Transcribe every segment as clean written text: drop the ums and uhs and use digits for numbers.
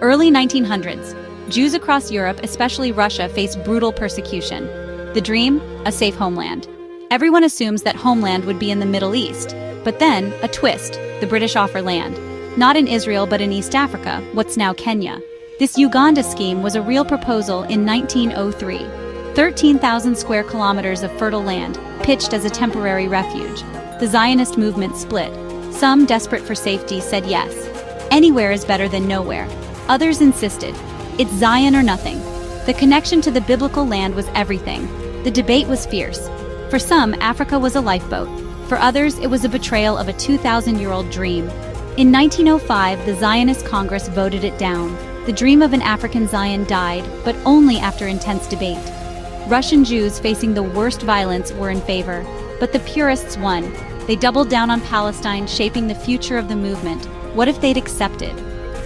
early 1900s, Jews across Europe, especially Russia, faced brutal persecution. The dream? A safe homeland. Everyone assumes that homeland would be in the Middle East. But then, a twist, the British offer land. Not in Israel but in East Africa, what's now Kenya. This Uganda scheme was a real proposal in 1903. 13,000 square kilometers of fertile land, pitched as a temporary refuge. The Zionist movement split. Some, desperate for safety, said yes. Anywhere is better than nowhere. Others insisted. It's Zion or nothing. The connection to the biblical land was everything. The debate was fierce. For some, Africa was a lifeboat. For others, it was a betrayal of a 2,000-year-old dream. In 1905, the Zionist Congress voted it down. The dream of an African Zion died, but only after intense debate. Russian Jews facing the worst violence were in favor, but the purists won. They doubled down on Palestine, shaping the future of the movement. What if they'd accepted?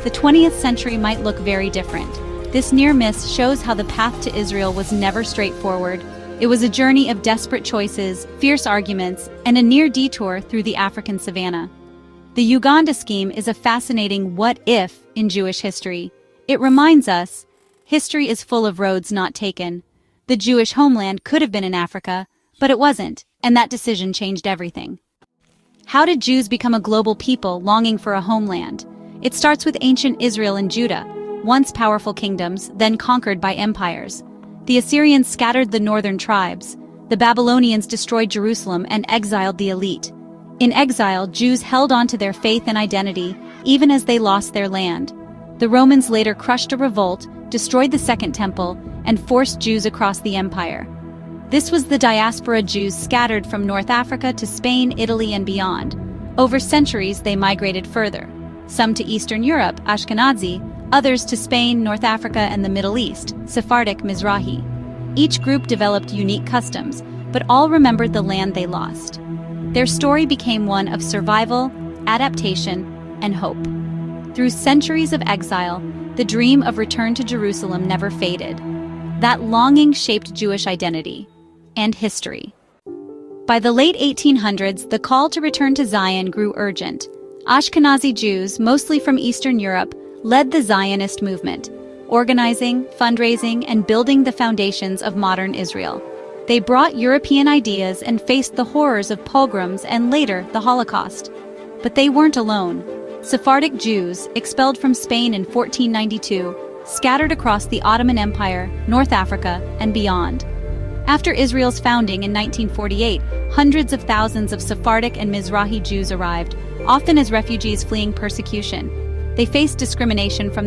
The 20th century might look very different. This near miss shows how the path to Israel was never straightforward. It was a journey of desperate choices, fierce arguments, and a near detour through the African savannah. The Uganda Scheme is a fascinating what-if in Jewish history. It reminds us, history is full of roads not taken. The Jewish homeland could have been in Africa, but it wasn't, and that decision changed everything. How did Jews become a global people longing for a homeland? It starts with ancient Israel and Judah, once powerful kingdoms, then conquered by empires. The Assyrians scattered the northern tribes. The Babylonians destroyed Jerusalem and exiled the elite. In exile, Jews held on to their faith and identity, even as they lost their land. The Romans later crushed a revolt, destroyed the Second Temple, and forced Jews across the empire. This was the diaspora, Jews scattered from North Africa to Spain, Italy, and beyond. Over centuries, they migrated further. Some to Eastern Europe, Ashkenazi, others to Spain, North Africa, and the Middle East, Sephardic, Mizrahi. Each group developed unique customs, but all remembered the land they lost. Their story became one of survival, adaptation, and hope. Through centuries of exile, the dream of return to Jerusalem never faded. That longing shaped Jewish identity and history. By the late 1800s, the call to return to Zion grew urgent. Ashkenazi Jews, mostly from Eastern Europe, led the Zionist movement, organizing, fundraising, and building the foundations of modern Israel. They brought European ideas and faced the horrors of pogroms and later the Holocaust. But they weren't alone. Sephardic Jews, expelled from Spain in 1492, scattered across the Ottoman Empire, North Africa, and beyond. After Israel's founding in 1948, hundreds of thousands of Sephardic and Mizrahi Jews arrived, often as refugees fleeing persecution. They faced discrimination from the